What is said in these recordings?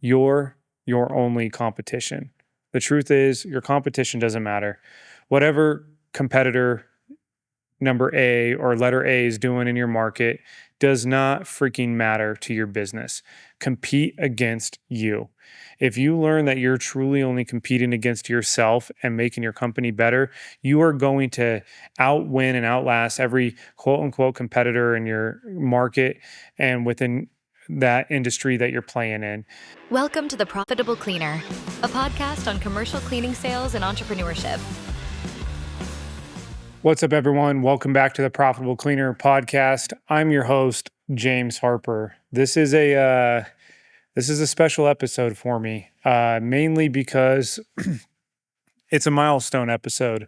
you're your only competition. The truth is, your competition doesn't matter. Whatever competitor number A or letter A is doing in your market does not freaking matter to your business. Compete against you. If you learn that you're truly only competing against yourself and making your company better, you are going to outwin and outlast every quote unquote competitor in your market and within that industry that you're playing in. Welcome to The Profitable Cleaner, a podcast on commercial cleaning sales and entrepreneurship. What's up, everyone? Welcome back to the Profitable Cleaner podcast. I'm your host, James Harper. This is a special episode for me, mainly because it's a milestone episode.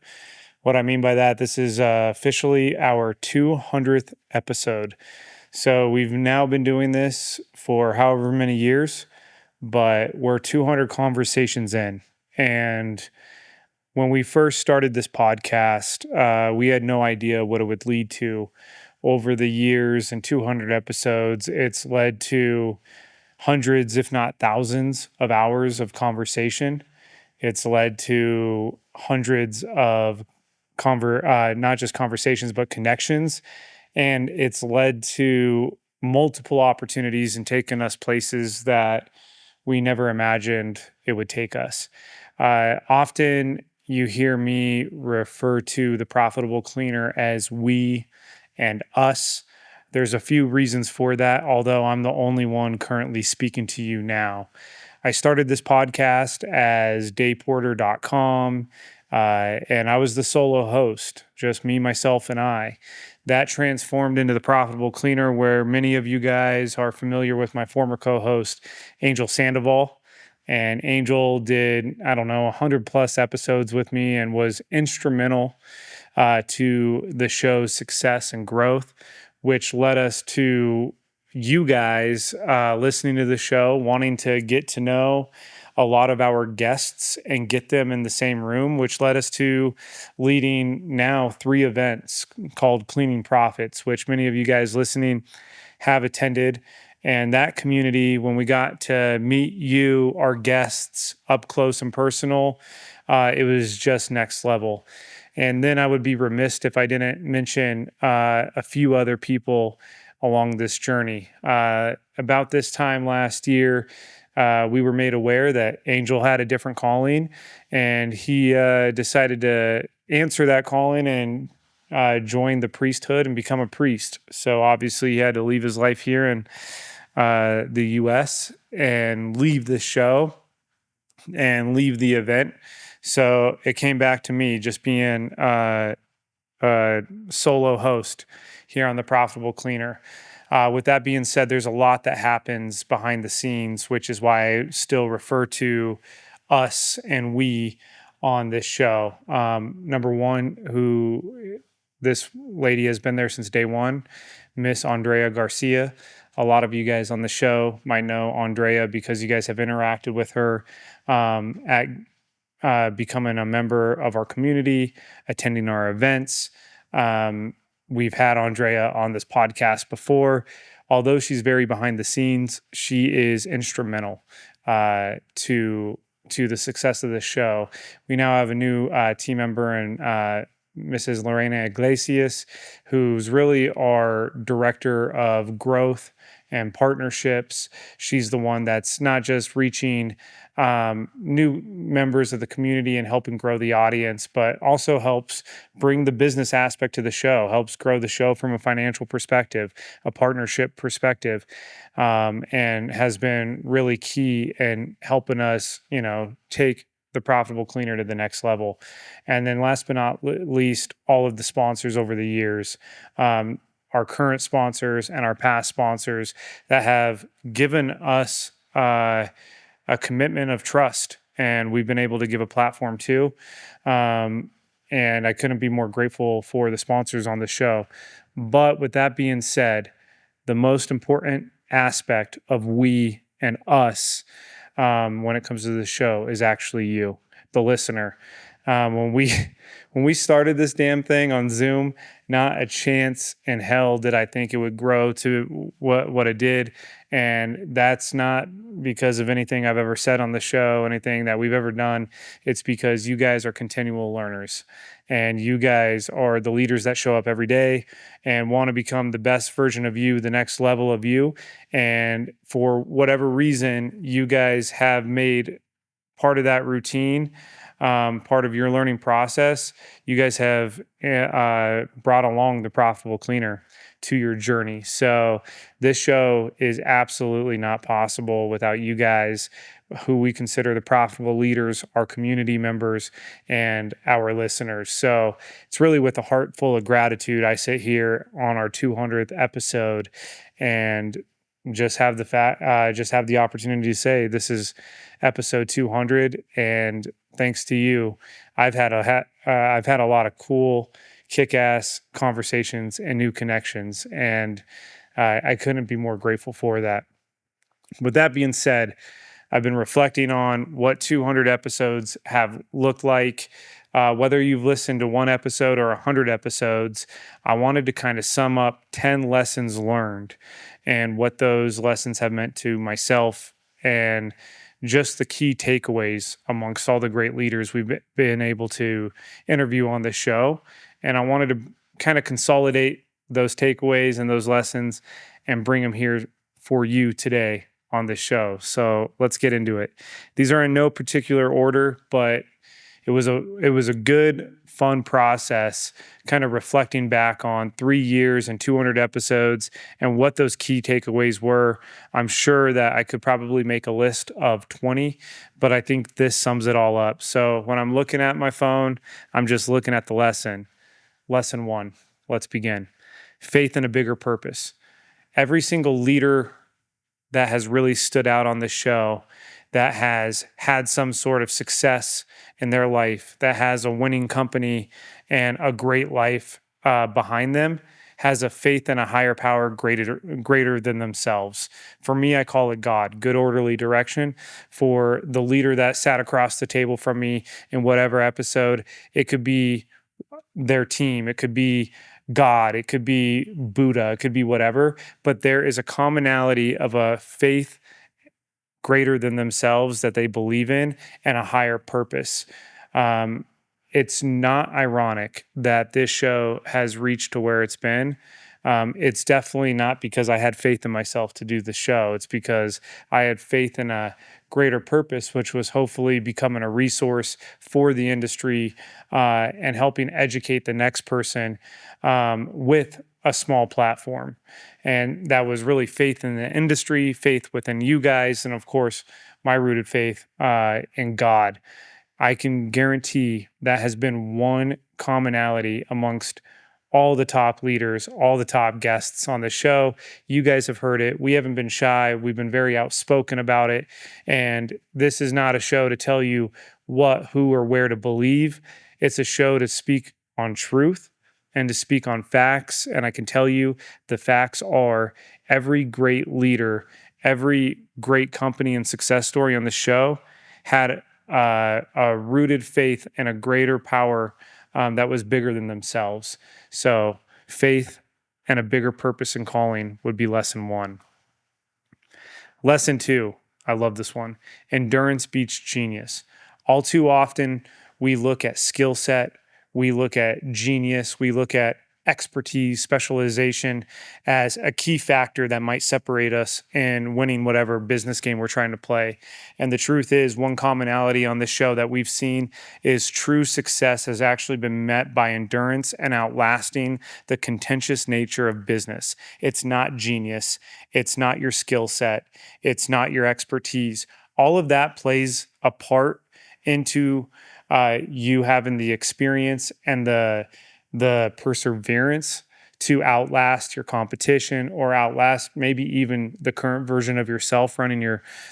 What I mean by that, this is officially our 200th episode. So we've now been doing this for however many years, but we're 200 conversations in. And when we first started this podcast, we had no idea what it would lead to. Over the years and 200 episodes, it's led to hundreds, if not thousands, of hours of conversation. It's led to hundreds of not just conversations, but connections. And it's led to multiple opportunities and taken us places that we never imagined it would take us. Often you hear me refer to the Profitable Cleaner as we and us. There's a few reasons for that, although I'm the only one currently speaking to you now. I started this podcast as dayporter.com, and I was the solo host, just me, myself, and I. That transformed into the Profitable Cleaner, where many of you guys are familiar with my former co-host, Angel Sandoval. And Angel did, 100 plus episodes with me and was instrumental to the show's success and growth, which led us to you guys listening to the show, wanting to get to know a lot of our guests and get them in the same room, which led us to leading now 3 events called Cleaning Profits, which many of you guys listening have attended. And that community, when we got to meet you, our guests, up close and personal, it was just next level. And then I would be remiss if I didn't mention a few other people along this journey. About this time last year, we were made aware that Angel had a different calling, and he decided to answer that calling and join the priesthood and become a priest. So obviously he had to leave his life here in the U.S. and leave the show and leave the event. So it came back to me just being a solo host here on the Profitable Cleaner. With that being said, there's a lot that happens behind the scenes, which is why I still refer to us and we on this show. Number one, this lady has been there since day one, Miss Andrea Garcia. A lot of you guys on the show might know Andrea because you guys have interacted with her at becoming a member of our community, attending our events. We've had Andrea on this podcast before. Although she's very behind the scenes, she is instrumental to the success of the show. We now have a new team member in Mrs. Lorena Iglesias, who's really our director of growth and partnerships. She's the one that's not just reaching new members of the community and helping grow the audience, but also helps bring the business aspect to the show, helps grow the show from a financial perspective, a partnership perspective, and has been really key in helping us, take the Profitable Cleaner to the next level. And then last but not least, all of the sponsors over the years, our current sponsors and our past sponsors that have given us a commitment of trust, and we've been able to give a platform to. And I couldn't be more grateful for the sponsors on the show. But with that being said, the most important aspect of we and us when it comes to the show is actually you, the listener. When we when we started this damn thing on Zoom, not a chance in hell did I think it would grow to what it did. And that's not because of anything I've ever said on the show, anything that we've ever done. It's because you guys are continual learners, and you guys are the leaders that show up every day and want to become the best version of you, the next level of you. And for whatever reason, you guys have made part of that routine, part of your learning process. You guys have brought along the Profitable Cleaner to your journey. So this show is absolutely not possible without you guys, who we consider the profitable leaders, our community members, and our listeners. So it's really with a heart full of gratitude I sit here on our 200th episode and just have the opportunity to say this is episode 200, and thanks to you, I've had a lot of cool, kick-ass conversations and new connections, and I couldn't be more grateful for that. With that being said, I've been reflecting on what 200 episodes have looked like. Whether you've listened to one episode or 100 episodes, I wanted to kind of sum up 10 lessons learned and what those lessons have meant to myself, and just the key takeaways amongst all the great leaders we've been able to interview on this show. And I wanted to kind of consolidate those takeaways and those lessons and bring them here for you today on this show. So let's get into it. These are in no particular order, but it was a good, fun process, kind of reflecting back on 3 years and 200 episodes and what those key takeaways were. I'm sure that I could probably make a list of 20, but I think this sums it all up. So when I'm looking at my phone, I'm just looking at the lesson. Lesson 1, let's begin. Faith in a bigger purpose. Every single leader that has really stood out on this show, that has had some sort of success in their life, that has a winning company and a great life behind them, has a faith in a higher power greater than themselves. For me, I call it God, good orderly direction. For the leader that sat across the table from me in whatever episode, it could be their team, it could be God, it could be Buddha, it could be whatever, but there is a commonality of a faith greater than themselves that they believe in and a higher purpose. It's not ironic that this show has reached to where it's been. It's definitely not because I had faith in myself to do the show. It's because I had faith in a greater purpose, which was hopefully becoming a resource for the industry and helping educate the next person with a small platform. And that was really faith in the industry, faith within you guys, and of course, my rooted faith in God. I can guarantee that has been one commonality amongst all the top leaders, all the top guests on the show. You guys have heard it. We haven't been shy. We've been very outspoken about it. And this is not a show to tell you what, who, or where to believe. It's a show to speak on truth and to speak on facts. And I can tell you the facts are every great leader, every great company and success story on the show had a rooted faith and a greater power that was bigger than themselves. So faith and a bigger purpose and calling would be lesson 1. Lesson 2, I love this one. Endurance beats genius. All too often, we look at skill set, we look at genius, we look at expertise, specialization as a key factor that might separate us in winning whatever business game we're trying to play. And the truth is, one commonality on this show that we've seen is true success has actually been met by endurance and outlasting the contentious nature of business. It's not genius. It's not your skill set. It's not your expertise. All of that plays a part into you having the experience and the perseverance to outlast your competition or outlast maybe even the current version of yourself running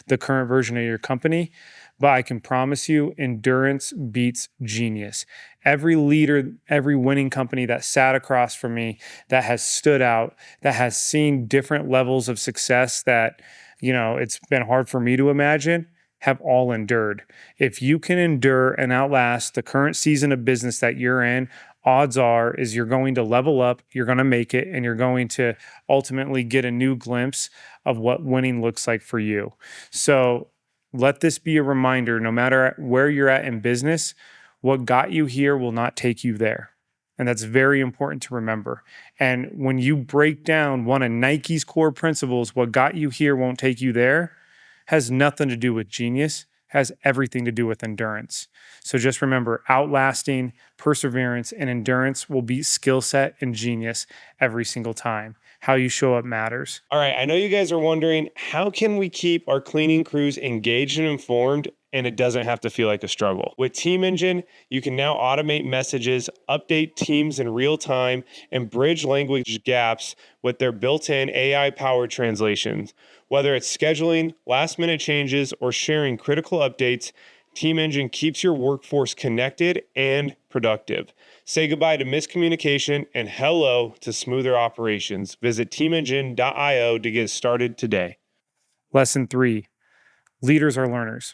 the current version of your company. But I can promise you, endurance beats genius. Every leader, every winning company that sat across from me, that has stood out, that has seen different levels of success that, it's been hard for me to imagine, have all endured. If you can endure and outlast the current season of business that you're in, odds are is you're going to level up, you're going to make it, and you're going to ultimately get a new glimpse of what winning looks like for you. So let this be a reminder, no matter where you're at in business, what got you here will not take you there. And that's very important to remember. And when you break down one of Nike's core principles, what got you here won't take you there, has nothing to do with genius, has everything to do with endurance. So just remember, outlasting, perseverance, and endurance will beat skill set and genius every single time. How you show up matters. All right, I know you guys are wondering, how can we keep our cleaning crews engaged and informed and it doesn't have to feel like a struggle? With Team Engine, you can now automate messages, update teams in real time, and bridge language gaps with their built-in AI-powered translations. Whether it's scheduling, last-minute changes, or sharing critical updates, Team Engine keeps your workforce connected and productive. Say goodbye to miscommunication and hello to smoother operations. Visit teamengine.io to get started today. Lesson 3, leaders are learners.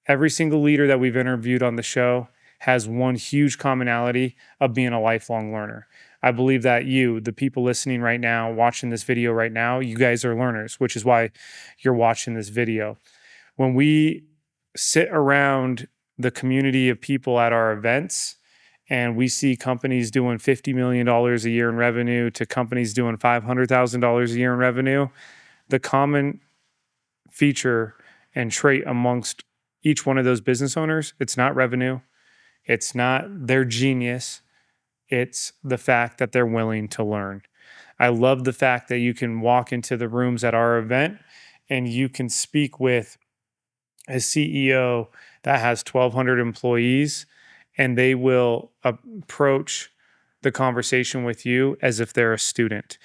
Every single leader that we've interviewed on the show has one huge commonality of being a lifelong learner. I believe that you, the people listening right now, watching this video right now, you guys are learners, which is why you're watching this video. When we sit around the community of people at our events and we see companies doing $50 million a year in revenue to companies doing $500,000 a year in revenue, the common feature and trait amongst each one of those business owners, it's not revenue, it's not their genius, it's the fact that they're willing to learn. I love the fact that you can walk into the rooms at our event and you can speak with a CEO that has 1,200 employees, and they will approach the conversation with you as if they're a student.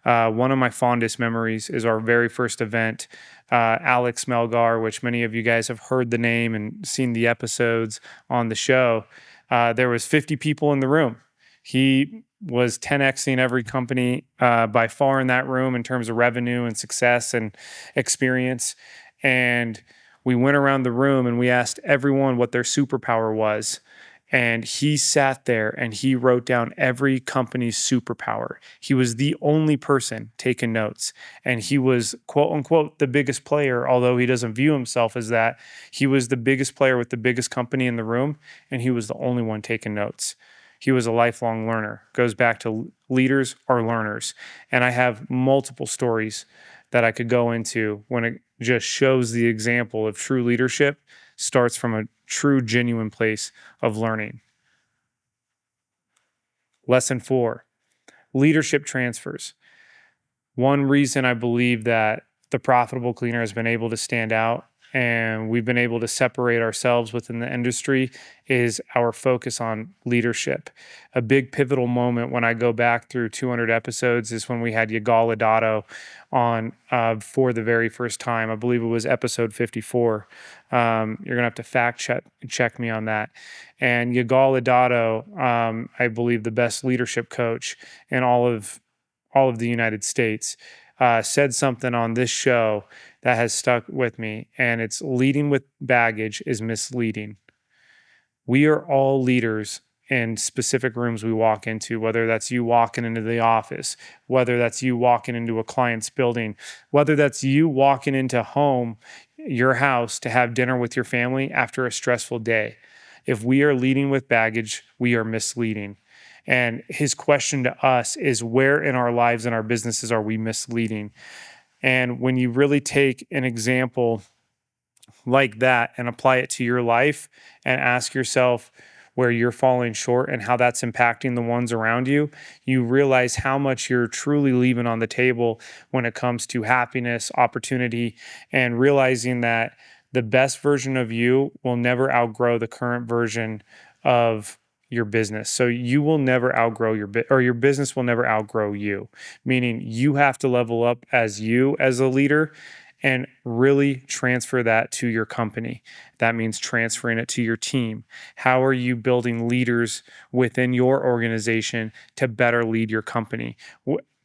One of my fondest memories is our very first event. Alex Melgar, which many of you guys have heard the name and seen the episodes on the show. There was 50 people in the room. He was 10xing every company by far in that room in terms of revenue and success and experience. And we went around the room and we asked everyone what their superpower was. And he sat there and he wrote down every company's superpower. He was the only person taking notes. And he was, quote unquote, the biggest player, although he doesn't view himself as that. He was the biggest player with the biggest company in the room, and he was the only one taking notes. He was a lifelong learner. Goes back to leaders are learners. And I have multiple stories that I could go into when it just shows the example of true leadership starts from a true, genuine place of learning. Lesson 4, leadership transfers. One reason I believe that the Profitable Cleaner has been able to stand out and we've been able to separate ourselves within the industry is our focus on leadership. A big pivotal moment when I go back through 200 episodes is when we had Yigal Adato on for the very first time. I believe it was episode 54. You're going to have to fact check me on that. And Yigal Adato, I believe the best leadership coach in all of the United States, said something on this show that has stuck with me, and it's leading with baggage is misleading. We are all leaders in specific rooms we walk into, whether that's you walking into the office, whether that's you walking into a client's building, whether that's you walking into your house to have dinner with your family after a stressful day. If we are leading with baggage, we are misleading. And his question to us is, where in our lives and our businesses are we misleading? And when you really take an example like that and apply it to your life and ask yourself where you're falling short and how that's impacting the ones around you, you realize how much you're truly leaving on the table when it comes to happiness, opportunity, and realizing that the best version of you will never outgrow the current version of your business. So you will never outgrow your business will never outgrow you, meaning you have to level up as you as a leader and really transfer that to your company. That means transferring it to your team. How are you building leaders within your organization to better lead your company?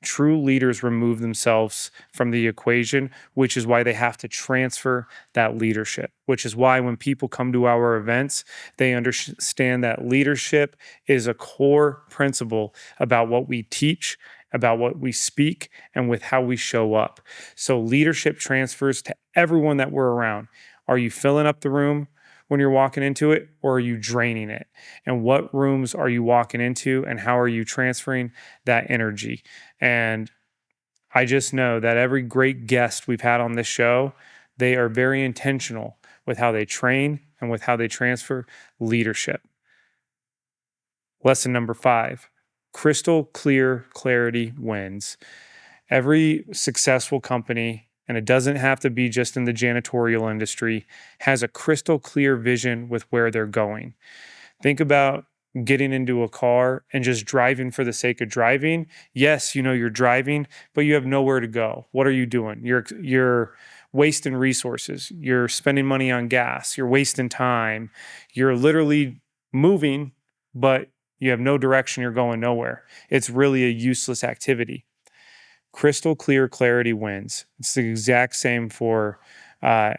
True leaders remove themselves from the equation, which is why they have to transfer that leadership, which is why when people come to our events, they understand that leadership is a core principle about what we teach, about what we speak, and with how we show up. So leadership transfers to everyone that we're around. Are you filling up the room when you're walking into it, or are you draining it? And what rooms are you walking into, and how are you transferring that energy? And I just know that every great guest we've had on this show, they are very intentional with how they train and with how they transfer leadership. Lesson number 5, crystal clear clarity wins. Every successful company, and it doesn't have to be just in the janitorial industry, has a crystal clear vision with where they're going. Think about getting into a car and just driving for the sake of driving. Yes, you know you're driving, but you have nowhere to go. What are you doing? You're wasting resources. You're spending money on gas. You're wasting time. You're literally moving, but you have no direction. You're going nowhere. It's really a useless activity. Crystal clear clarity wins. It's the exact same for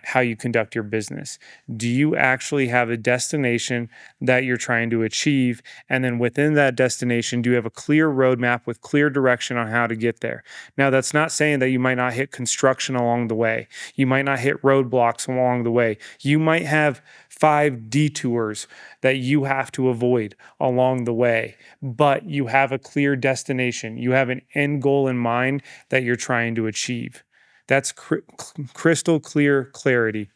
how you conduct your business. Do you actually have a destination that you're trying to achieve? And then within that destination, do you have a clear roadmap with clear direction on how to get there? Now, that's not saying that you might not hit construction along the way. You might not hit roadblocks along the way. You might have 5 detours that you have to avoid along the way, but you have a clear destination. You have an end goal in mind that you're trying to achieve. That's crystal clear clarity.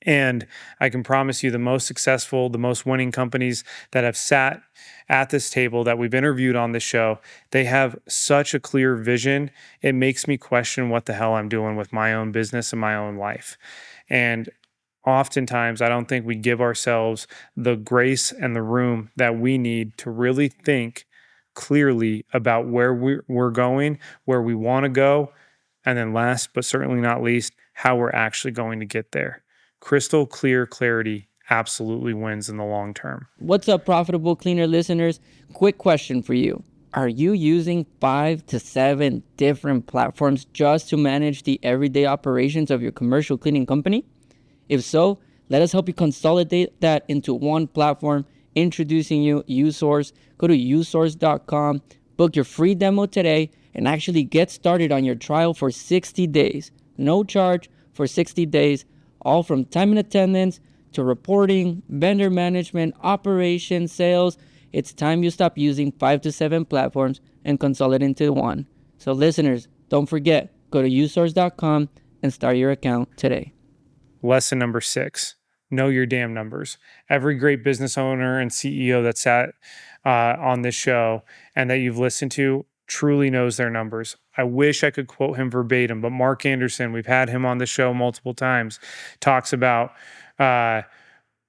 And I can promise you the most successful, the most winning companies that have sat at this table that we've interviewed on this show, they have such a clear vision. It makes me question what the hell I'm doing with my own business and my own life. And oftentimes, I don't think we give ourselves the grace and the room that we need to really think clearly about where we're going, where we want to go, and then last but certainly not least, how we're actually going to get there. Crystal clear clarity absolutely wins in the long term. What's up, Profitable Cleaner listeners? Quick question for you. Are you using 5 to 7 different platforms just to manage the everyday operations of your commercial cleaning company? If so, let us help you consolidate that into one platform. Introducing you uSource. Go to usource.com, book your free demo today, and actually get started on your trial for 60 days. No charge for 60 days, all from time and attendance to reporting, vendor management, operations, sales. It's time you stop using 5 to 7 platforms and consolidate into one. So listeners, don't forget, go to usource.com and start your account today. Lesson number 6, know your damn numbers. Every great business owner and CEO that sat on this show and that you've listened to truly knows their numbers. I wish I could quote him verbatim, but Mark Anderson, we've had him on the show multiple times, talks about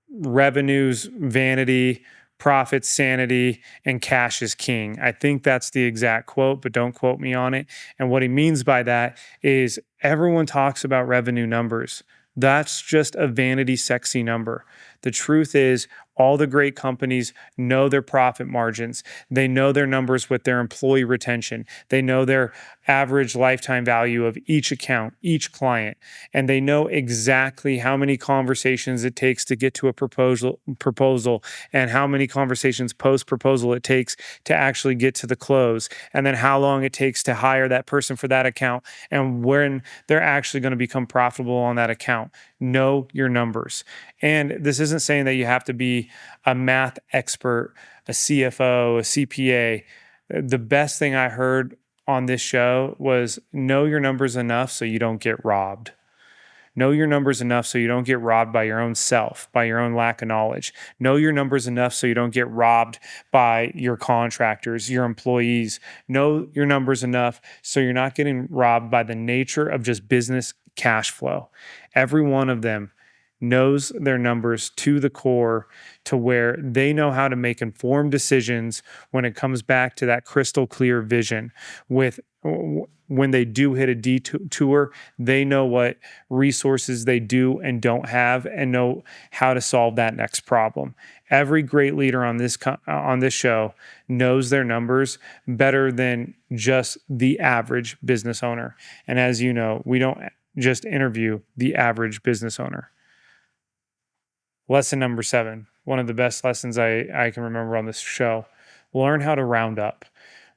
revenues, vanity, profit, sanity, and cash is king. I think that's the exact quote, but don't quote me on it. And what he means by that is everyone talks about revenue numbers. That's just a vanity sexy number. The truth is, all the great companies know their profit margins. They know their numbers with their employee retention. They know their average lifetime value of each account, each client, and they know exactly how many conversations it takes to get to a proposal and how many conversations post-proposal it takes to actually get to the close, and then how long it takes to hire that person for that account and when they're actually going to become profitable on that account. Know your numbers. And this isn't saying that you have to be a math expert, a CFO, a CPA. The best thing I heard on this show was know your numbers enough so you don't get robbed. Know your numbers enough so you don't get robbed by your own self, by your own lack of knowledge. Know your numbers enough so you don't get robbed by your contractors, your employees. Know your numbers enough so you're not getting robbed by the nature of just business cash flow. Every one of them knows their numbers to the core, to where they know how to make informed decisions when it comes back to that crystal clear vision. When they do hit a detour, they know what resources they do and don't have, and know how to solve that next problem. Every great leader on this show knows their numbers better than just the average business owner. And as you know, we don't just interview the average business owner. Lesson number 7, one of the best lessons I can remember on this show: learn how to round up.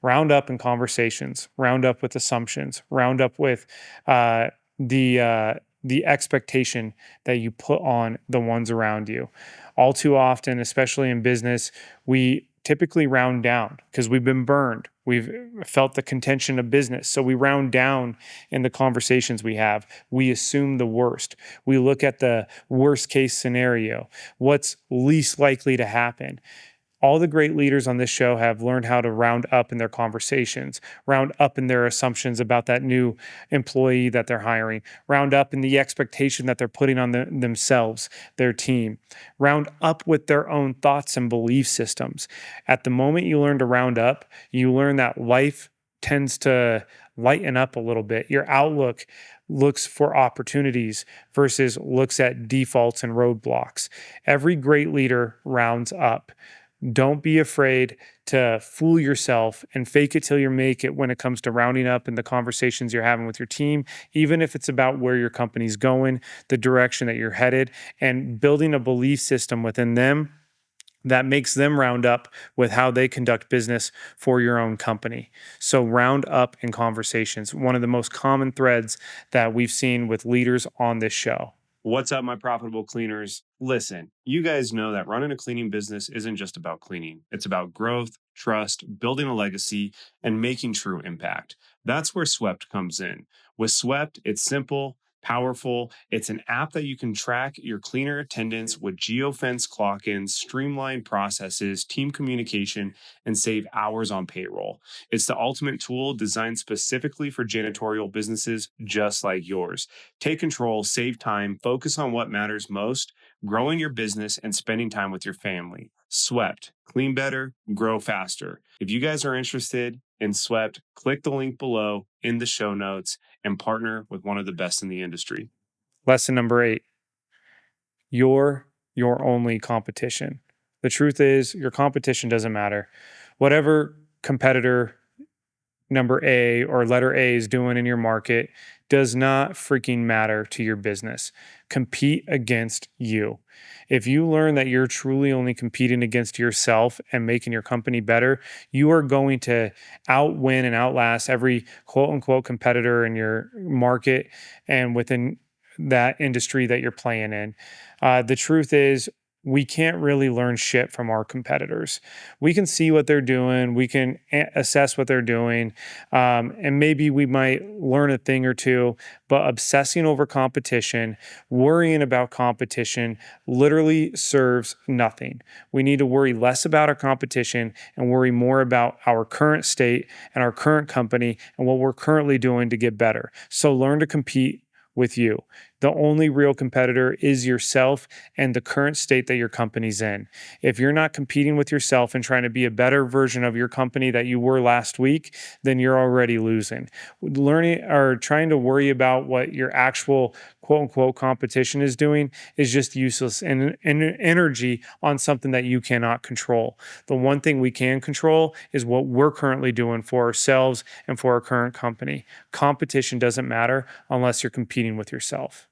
Round up in conversations, round up with assumptions, round up with the expectation that you put on the ones around you. All too often, especially in business, we typically round down because we've been burned. We've felt the contention of business. So we round down in the conversations we have. We assume the worst. We look at the worst case scenario, what's least likely to happen. All the great leaders on this show have learned how to round up in their conversations, round up in their assumptions about that new employee that they're hiring, round up in the expectation that they're putting on themselves, their team, round up with their own thoughts and belief systems. At the moment you learn to round up, you learn that life tends to lighten up a little bit. Your outlook looks for opportunities versus looks at defaults and roadblocks. Every great leader rounds up. Don't be afraid to fool yourself and fake it till you make it when it comes to rounding up in the conversations you're having with your team, even if it's about where your company's going, the direction that you're headed, and building a belief system within them that makes them round up with how they conduct business for your own company. So round up in conversations, one of the most common threads that we've seen with leaders on this show. What's up, my profitable cleaners? Listen, you guys know that running a cleaning business isn't just about cleaning. It's about growth, trust, building a legacy, and making true impact. That's where Swept comes in. With Swept, it's simple, powerful. It's an app that you can track your cleaner attendance with geofence clock-ins, streamlined processes, team communication, and save hours on payroll. It's the ultimate tool designed specifically for janitorial businesses just like yours. Take control, save time, focus on what matters most, growing your business and spending time with your family. Swept. Clean better, grow faster. If you guys are interested in Swept, click the link below in the show notes and partner with one of the best in the industry. Lesson number 8, you're your only competition. The truth is, your competition doesn't matter. Whatever competitor number A or letter A is doing in your market does not freaking matter to your business. Compete against you. If you learn that you're truly only competing against yourself and making your company better, you are going to outwin and outlast every quote unquote competitor in your market and within that industry that you're playing in. The truth is, we can't really learn shit from our competitors. We can see what they're doing. We can assess what they're doing. And maybe we might learn a thing or two, but obsessing over competition, worrying about competition literally serves nothing. We need to worry less about our competition and worry more about our current state and our current company and what we're currently doing to get better. So learn to compete with you. The only real competitor is yourself and the current state that your company's in. If you're not competing with yourself and trying to be a better version of your company that you were last week, then you're already losing. Learning or trying to worry about what your actual quote unquote competition is doing is just useless and energy on something that you cannot control. The one thing we can control is what we're currently doing for ourselves and for our current company. Competition doesn't matter unless you're competing with yourself.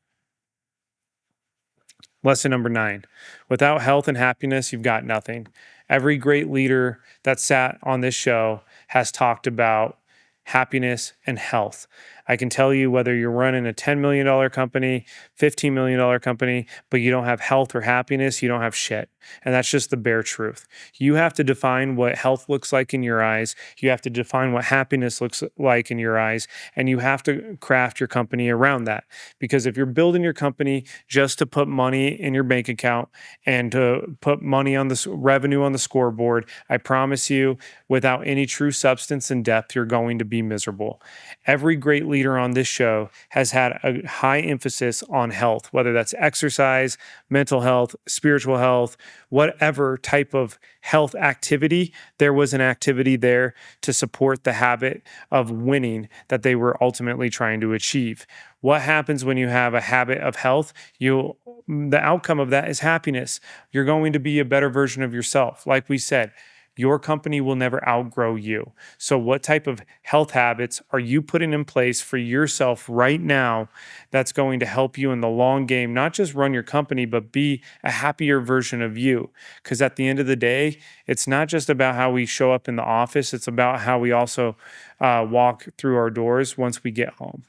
Lesson number 9, without health and happiness, you've got nothing. Every great leader that sat on this show has talked about happiness and health. I can tell you whether you're running a $10 million company, $15 million company, but you don't have health or happiness, you don't have shit. And that's just the bare truth. You have to define what health looks like in your eyes. You have to define what happiness looks like in your eyes. And you have to craft your company around that. Because if you're building your company just to put money in your bank account and to put money on the revenue on the scoreboard, I promise you, without any true substance and depth, you're going to be miserable. Every great leader on this show has had a high emphasis on health, whether that's exercise, mental health, spiritual health, whatever type of health activity. There was an activity there to support the habit of winning that they were ultimately trying to achieve. What happens when you have a habit of health? The outcome of that is happiness. You're going to be a better version of yourself. Like we said, your company will never outgrow you. So what type of health habits are you putting in place for yourself right now that's going to help you in the long game, not just run your company, but be a happier version of you? Because at the end of the day, it's not just about how we show up in the office. It's about how we also walk through our doors once we get home.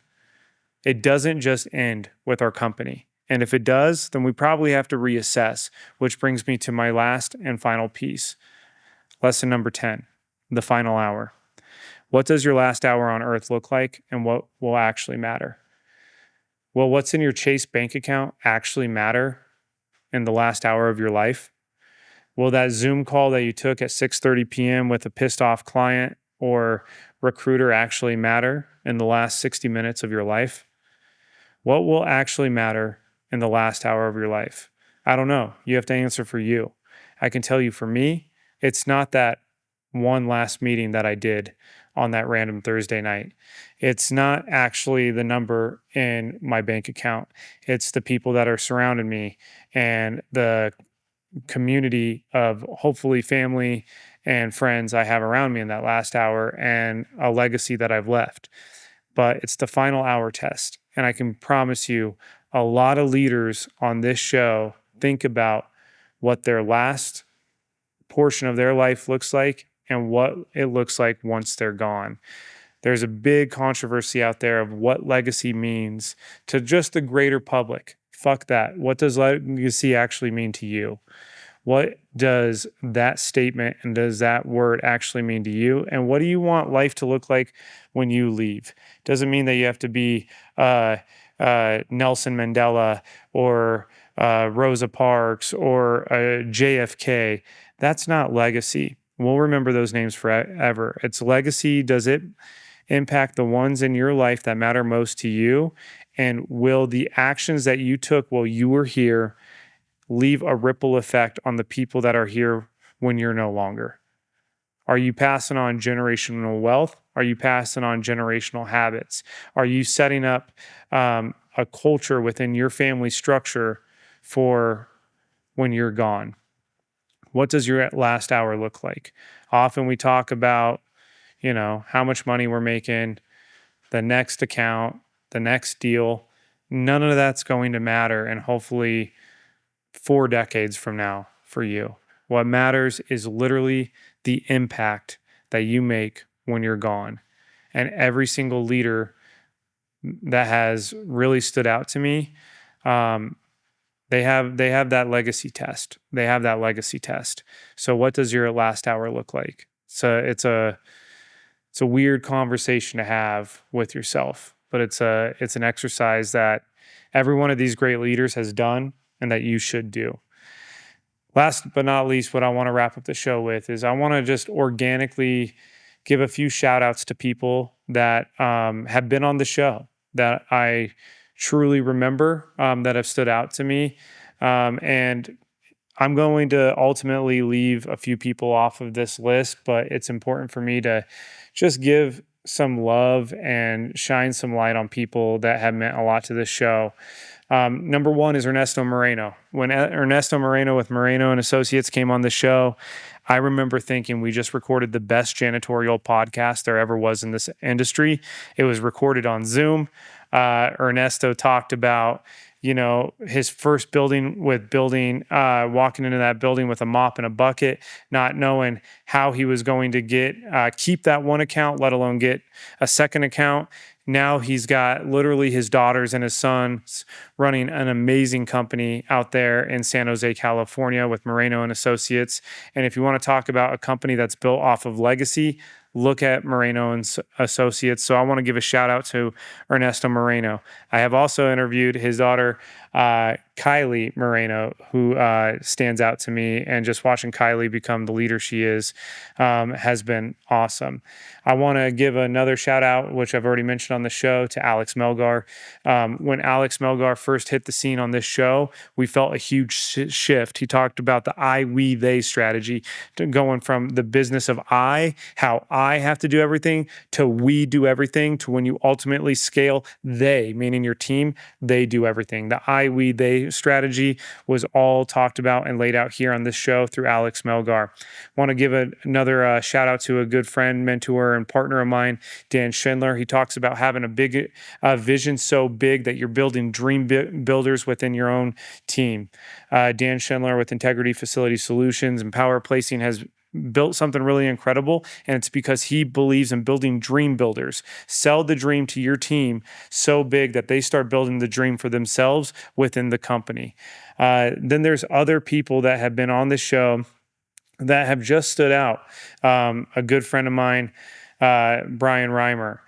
It doesn't just end with our company. And if it does, then we probably have to reassess, which brings me to my last and final piece. Lesson number 10, the final hour. What does your last hour on earth look like, and what will actually matter? Will what's in your Chase bank account actually matter in the last hour of your life? Will that Zoom call that you took at 6:30 p.m. with a pissed off client or recruiter actually matter in the last 60 minutes of your life? What will actually matter in the last hour of your life? I don't know. You have to answer for you. I can tell you for me, it's not that one last meeting that I did on that random Thursday night. It's not actually the number in my bank account. It's the people that are surrounding me and the community of hopefully family and friends I have around me in that last hour and a legacy that I've left. But it's the final hour test. And I can promise you, a lot of leaders on this show think about what their last portion of their life looks like and what it looks like once they're gone. There's a big controversy out there of what legacy means to just the greater public. Fuck that. What does legacy actually mean to you? What does that statement and does that word actually mean to you? And what do you want life to look like when you leave? Doesn't mean that you have to be Nelson Mandela or Rosa Parks or JFK. That's not legacy. We'll remember those names forever. It's legacy. Does it impact the ones in your life that matter most to you? And will the actions that you took while you were here leave a ripple effect on the people that are here when you're no longer? Are you passing on generational wealth? Are you passing on generational habits? Are you setting up a culture within your family structure for when you're gone? What does your last hour look like? Often we talk about, how much money we're making, the next account, the next deal. None of that's going to matter. And hopefully 4 decades from now for you. What matters is literally the impact that you make when you're gone. And every single leader that has really stood out to me, they have that legacy test. They have that legacy test. So what does your last hour look like? So it's a weird conversation to have with yourself, but it's an exercise that every one of these great leaders has done and that you should do. Last but not least, what I want to wrap up the show with is I want to just organically give a few shout outs to people that have been on the show that I truly remember, that have stood out to me. And I'm going to ultimately leave a few people off of this list, but it's important for me to just give some love and shine some light on people that have meant a lot to this show. Number one is Ernesto Moreno. When Ernesto Moreno with Moreno and Associates came on the show, I remember thinking we just recorded the best janitorial podcast there ever was in this industry. It was recorded on Zoom. Ernesto talked about, his first walking into that building with a mop and a bucket, not knowing how he was going to keep that one account, let alone get a second account. Now he's got literally his daughters and his sons running an amazing company out there in San Jose, California with Moreno and Associates. And if you want to talk about a company that's built off of legacy, look at Moreno and Associates. So I want to give a shout out to Ernesto Moreno. I have also interviewed his daughter, Kylie Moreno, who stands out to me, and just watching Kylie become the leader she is has been awesome. I want to give another shout out, which I've already mentioned on the show, to Alex Melgar. When Alex Melgar first hit the scene on this show, we felt a huge shift. He talked about the I, we, they strategy, to going from the business of how I have to do everything, to we do everything, to when you ultimately scale, they, meaning your team, they do everything. The I, we, they strategy was all talked about and laid out here on this show through Alex Melgar. Want to give another shout out to a good friend, mentor, and partner of mine, Dan Schindler. He talks about having a big vision so big that you're building dream builders within your own team. Dan Schindler with Integrity Facility Solutions and Power Placing has built something really incredible, and it's because he believes in building dream builders. Sell the dream to your team so big that they start building the dream for themselves within the company. Then there's other people that have been on the show that have just stood out. A good friend of mine, Brian Reimer,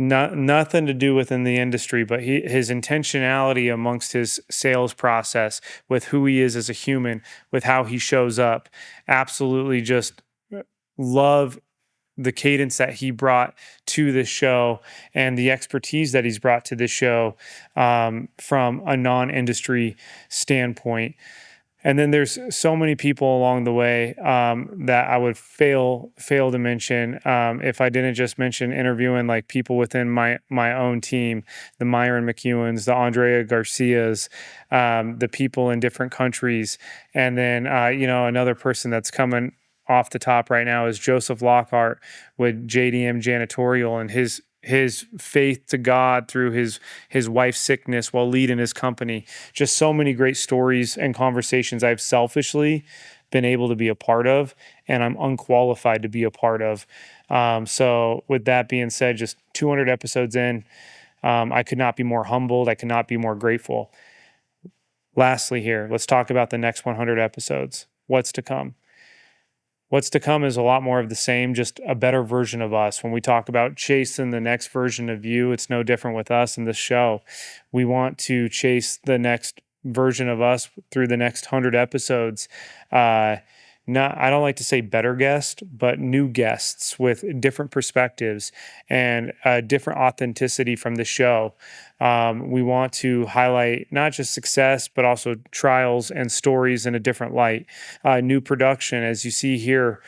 nothing to do within the industry, but his intentionality amongst his sales process, with who he is as a human, with how he shows up, absolutely just love the cadence that he brought to the show and the expertise that he's brought to the show from a non-industry standpoint. And then there's so many people along the way that I would fail to mention if I didn't just mention interviewing like people within my own team, the Myron McEwens, the Andrea Garcias, the people in different countries. And then, another person that's coming off the top right now is Joseph Lockhart with JDM Janitorial, and his faith to God through his wife's sickness while leading his company. Just so many great stories and conversations I've selfishly been able to be a part of, and I'm unqualified to be a part of. So with that being said, just 200 episodes in, I could not be more humbled. I could not be more grateful. Lastly here, let's talk about the next 100 episodes. What's to come? What's to come is a lot more of the same, just a better version of us. When we talk about chasing the next version of you, it's no different with us in this show. We want to chase the next version of us through the next 100 episodes. I don't like to say better guests, but new guests with different perspectives and different authenticity from the show. We want to highlight not just success, but also trials and stories in a different light. New production, as you see here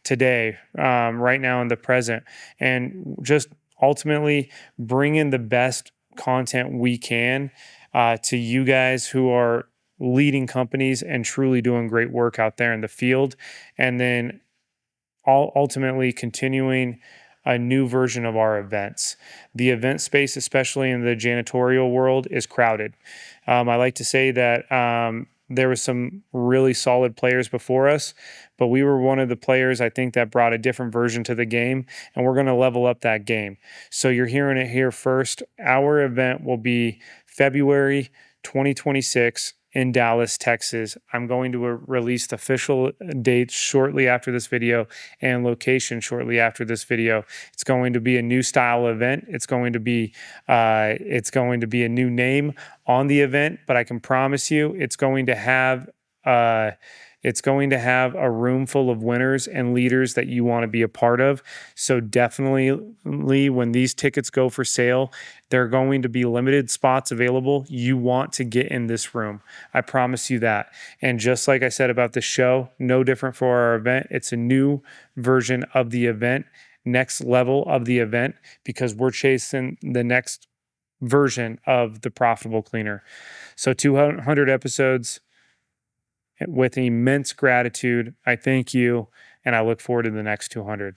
today, right now in the present, and just ultimately bring in the best content we can to you guys who are leading companies and truly doing great work out there in the field. And then ultimately continuing a new version of our events. The event space, especially in the janitorial world, is crowded. I like to say that there were some really solid players before us, but we were one of the players, I think, that brought a different version to the game, and we're going to level up that game. So you're hearing it here first. Our event will be February 2026 in Dallas, Texas. I'm going to release the official dates shortly after this video and location shortly after this video. It's going to be a new style event. It's going to be a new name on the event, but I can promise you it's going to have a room full of winners and leaders that you want to be a part of. So definitely, when these tickets go for sale, there are going to be limited spots available. You want to get in this room. I promise you that. And just like I said about the show, no different for our event. It's a new version of the event, next level of the event, because we're chasing the next version of the Profitable Cleaner. So 200 episodes. With immense gratitude, I thank you, and I look forward to the next 200.